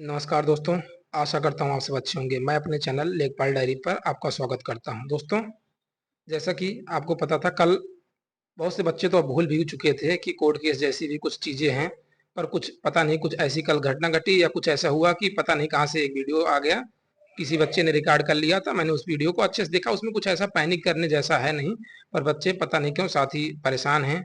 नमस्कार दोस्तों। आशा करता हूँ आप सब अच्छे होंगे। मैं अपने चैनल लेखपाल डायरी पर आपका स्वागत करता हूँ। दोस्तों, जैसा कि आपको पता था, कल बहुत से बच्चे तो अब भूल भी चुके थे कि कोर्ट केस जैसी भी कुछ चीज़ें हैं, पर कुछ पता नहीं, कुछ ऐसी कल घटना घटी या कुछ ऐसा हुआ कि पता नहीं कहाँ से एक वीडियो आ गया। किसी बच्चे ने रिकॉर्ड कर लिया था। मैंने उस वीडियो को अच्छे से देखा। उसमें कुछ ऐसा पैनिक करने जैसा है नहीं, पर बच्चे पता नहीं क्यों साथ ही परेशान हैं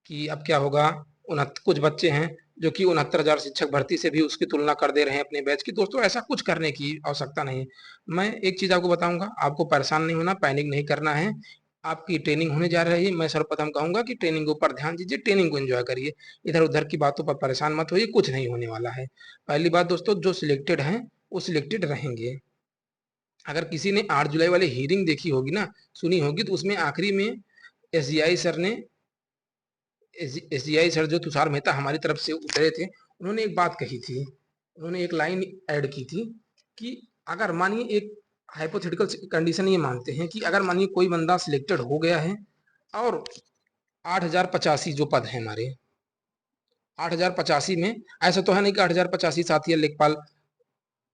कि अब क्या होगा। कुछ बच्चे हैं जो कि 69,000 शिक्षक भर्ती से भी उसकी तुलना कर दे रहे हैं अपने बैच की। दोस्तों, ऐसा कुछ करने की आवश्यकता नहीं। मैं एक चीज़ आपको बताऊंगा, आपको परेशान नहीं होना, पैनिक नहीं करना है। आपकी ट्रेनिंग होने जा रही है। मैं सर्वप्रथम कहूंगा कि ट्रेनिंग के ऊपर ध्यान दीजिए, ट्रेनिंग को एंजॉय करिए। इधर उधर की बातों पर परेशान मत होइए, कुछ नहीं होने वाला है। पहली बात दोस्तों, जो सिलेक्टेड हैं वो सिलेक्टेड रहेंगे। अगर किसी ने 8 जुलाई वाली हीरिंग देखी होगी ना, सुनी होगी, तो उसमें आखिरी में एसजीआई सर ने एसजीआई सर जो तुषार मेहता हमारी तरफ से उतरे थे, उन्होंने एक बात कही थी। उन्होंने एक लाइन ऐड की थी कि अगर मानिए एक हाइपोथेटिकल कंडीशन ये मानते हैं कि अगर मानिए कोई बंदा सिलेक्टेड हो गया है और 8,085 जो पद हैं हमारे, 8,085 में ऐसा तो है नहीं कि 8,085 साथी लेखपाल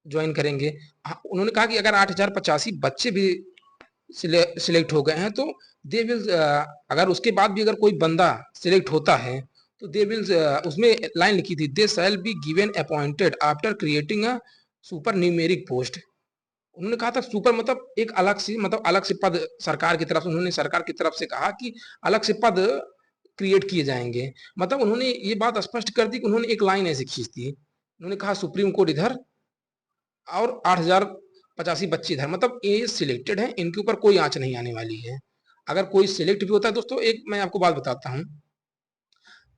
ज्वाइन करेंगे। हाँ, उन्होंने कहा कि अगर 8,085 बच्चे भी सिलेक्ट हो गए हैं तो दे विल, अगर उसके बाद भी अगर कोई बंदा सिलेक्ट होता है तो दे विल, उसमें लाइन लिखी थी, they shall be given appointed after creating a super numeric post. उन्होंने कहा था सुपर मतलब एक अलग से, मतलब अलग से पद सरकार की तरफ से, उन्होंने सरकार की तरफ से कहा कि अलग से पद क्रिएट किए जाएंगे। मतलब उन्होंने ये बात स्पष्ट कर दी कि उन्होंने एक लाइन ऐसी खींच दी। उन्होंने कहा सुप्रीम कोर्ट इधर और 8,085 बच्चे इधर, मतलब ये सिलेक्टेड हैं, इनके ऊपर कोई आंच नहीं आने वाली है। अगर कोई सिलेक्ट भी होता है दोस्तों, एक मैं आपको बात बताता हूँ।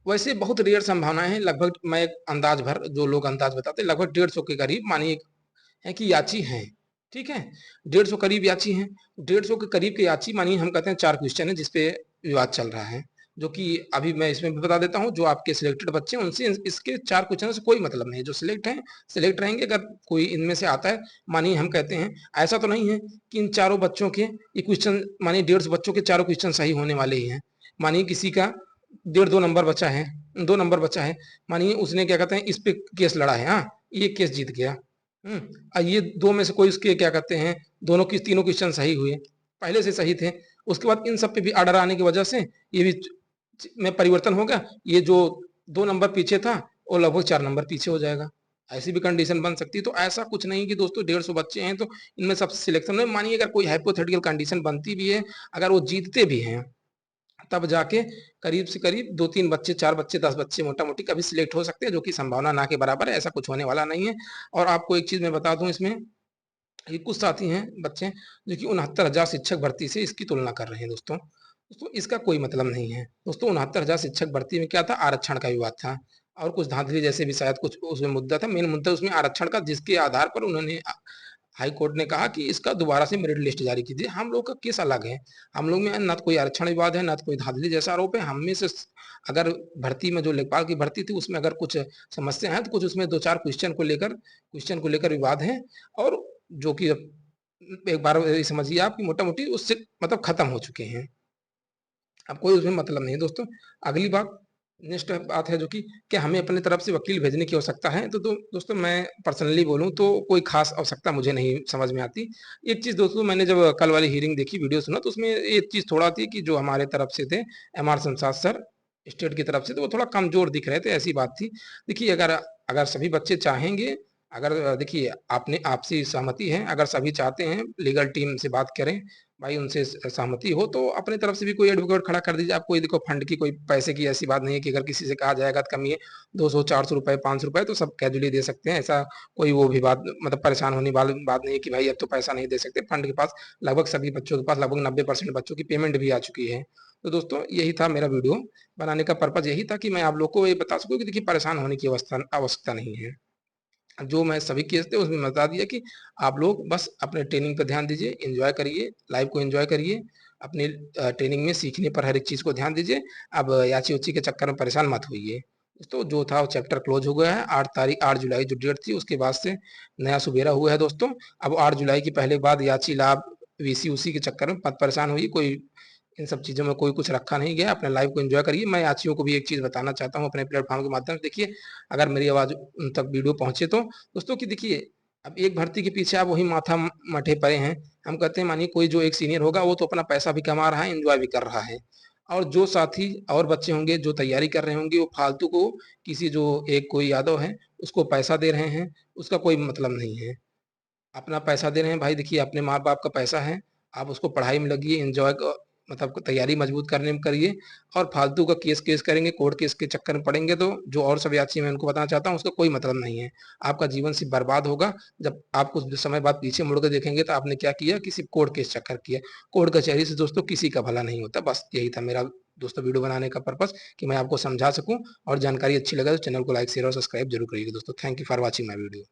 वैसे बहुत रेयर संभावनाएं हैं, लगभग मैं एक अंदाज भर, जो लोग अंदाज बताते हैं, लगभग 150 के करीब मानिए है कि याची हैं। ठीक है, 150 करीब याची हैं। 150 के करीब के याची मानिए, हम कहते हैं 4 क्वेश्चन है जिसपे विवाद चल रहा है, जो कि अभी मैं इसमें भी बता देता हूँ। जो आपके सिलेक्टेड बच्चे हैं उनसे इसके 4 क्वेश्चन से कोई मतलब नहीं है। जो सिलेक्ट हैं सिलेक्ट रहेंगे। अगर कोई इनमें से आता है, मानिए हम कहते हैं, ऐसा तो नहीं है कि इन चारों बच्चों के ये क्वेश्चन, मानिए 150 बच्चों के चारों क्वेश्चन सही होने वाले ही हैं। मानिए किसी का 1.5-2 नंबर बचा है, 2 नंबर बचा है, मानिए उसने क्या कहते हैं इस पे केस लड़ा है, हाँ ये केस जीत गया। ये दो में से कोई उसके क्या कहते हैं, दोनों की तीनों क्वेश्चन सही हुए, पहले से सही थे। उसके बाद इन सब पे भी आर्डर आने की वजह से ये भी में परिवर्तन हो गया। ये जो 2 नंबर पीछे था वो लगभग 4 नंबर पीछे हो जाएगा। ऐसी भी कंडीशन बन सकती है। तो ऐसा कुछ नहीं कि दोस्तों 150 बच्चे हैं तो इनमें सबसे सिलेक्शन में, मानिए अगर कोई हाइपोथेटिकल कंडीशन बनती भी है, अगर वो जीतते भी हैं, तब जाके करीब से करीब 2-3 बच्चे, 4 बच्चे, 10 बच्चे मोटा मोटी कभी सिलेक्ट हो सकते हैं, जो कि संभावना ना के बराबर है। ऐसा कुछ होने वाला नहीं है। और आपको एक चीज मैं बता दूं इसमें, ये कुछ साथी हैं बच्चे जो कि 69,000 शिक्षक भर्ती से इसकी तुलना कर रहे हैं। दोस्तों इसका कोई मतलब नहीं है। दोस्तों 69,000 शिक्षक भर्ती में क्या था, आरक्षण का विवाद था और कुछ धांधली जैसे भी शायद कुछ उसमें मुद्दा था। मेन मुद्दा उसमें आरक्षण का, जिसके आधार पर उन्होंने, हाई कोर्ट ने कहा कि इसका दोबारा से मेरिट लिस्ट जारी कीजिए। हम लोग का केस अलग है। हम लोग में ना तो कोई आरक्षण विवाद है, ना तो कोई धांधली जैसा आरोप है। हम में से अगर भर्ती में, जो लेखपाल की भर्ती थी उसमें अगर कुछ समस्या है तो कुछ उसमें 2-4 क्वेश्चन को लेकर विवाद है। और जो कि एक बार समझिए आप कि मोटा मोटी उससे मतलब खत्म हो चुके हैं। अब कोई उसमें मतलब नहीं है दोस्तों। अगली बात, नेक्स्ट बात है जो कि क्या हमें अपने तरफ से वकील भेजने की आवश्यकता है। तो दोस्तों मैं पर्सनली बोलूं तो कोई खास आवश्यकता मुझे नहीं समझ में आती। एक चीज दोस्तों, मैंने जब कल वाली हीरिंग देखी, वीडियो सुना, तो उसमें एक चीज थोड़ा थी कि जो हमारे तरफ से थे, M R Shamshad sir state की तरफ से, तो वो थोड़ा कमजोर दिख रहे थे, ऐसी बात थी। देखिए अगर अगर सभी बच्चे चाहेंगे, अगर देखिए आपने आपसी सहमति है, अगर सभी चाहते हैं, लीगल टीम से बात करें भाई, उनसे सहमति हो तो अपने तरफ से भी कोई एडवोकेट खड़ा कर दीजिए। आप कोई देखो, फंड की कोई पैसे की ऐसी बात नहीं है कि अगर किसी से कहा जाएगा तो कमी है 200-400 रुपए 500 रुपए तो सब कैजुअली दे सकते हैं। ऐसा कोई वो भी बात, मतलब परेशान होने वाली बात नहीं है कि भाई अब तो पैसा नहीं दे सकते। फंड के पास लगभग सभी बच्चों के पास लगभग 90% बच्चों की पेमेंट भी आ चुकी है। तो दोस्तों यही था मेरा वीडियो बनाने का पर्पज, यही था कि मैं आप लोग को ये बता सकूं कि देखिए परेशान होने की आवश्यकता नहीं है। जो मैं सभी केस थे उसमें बता दिया कि आप लोग बस अपने ट्रेनिंग पर ध्यान दीजिए, एंजॉय करिए, लाइफ को एंजॉय करिए, अपने ट्रेनिंग में सीखने पर हर एक चीज़ को ध्यान दीजिए। अब याची उची के चक्कर में परेशान मत होइए। दोस्तों जो था वो चैप्टर क्लोज हो गया है। 8 जुलाई जो डेट थी उसके बाद से नया सुबेरा हुआ है दोस्तों। अब 8 जुलाई की पहले बाद याची लाभ वीसी उसी के चक्कर में मत परेशान होइए। कोई इन सब चीज़ों में कोई कुछ रखा नहीं गया। अपने लाइफ को एंजॉय करिए। मैं यात्रियों को भी एक चीज़ बताना चाहता हूँ अपने प्लेटफॉर्म के माध्यम से, देखिए अगर मेरी आवाज़ उन तक वीडियो पहुँचे तो दोस्तों कि देखिए अब एक भर्ती के पीछे आप वही माथा मठे पड़े हैं। हम कहते हैं मानिए कोई जो एक सीनियर होगा वो तो अपना पैसा भी कमा रहा है, एंजॉय भी कर रहा है, और जो साथी और बच्चे होंगे जो तैयारी कर रहे होंगे वो फालतू को किसी जो एक कोई यादव है उसको पैसा दे रहे हैं, उसका कोई मतलब नहीं है। अपना पैसा दे रहे हैं भाई, देखिए अपने माँ बाप का पैसा है, आप उसको पढ़ाई में लगिए, एंजॉय मतलब तैयारी मजबूत करने में करिए। और फालतू का केस केस करेंगे, कोर्ट केस के चक्कर में पड़ेंगे तो जो और सब यात्री मैं उनको बताना चाहता हूँ उसका कोई मतलब नहीं है। आपका जीवन सिर्फ बर्बाद होगा। जब आप कुछ समय बाद पीछे मुड़ कर देखेंगे तो आपने क्या किया, किसी कोर्ट केस चक्कर किया। कोर्ट कचहरी से दोस्तों किसी का भला नहीं होता। बस यही था मेरा दोस्तों वीडियो बनाने का पर्पस, कि मैं आपको समझा सकूं। और जानकारी अच्छी लगे तो चैनल को लाइक शेयर और सब्सक्राइब जरूर करिएगा दोस्तों। Thank you for watching my video.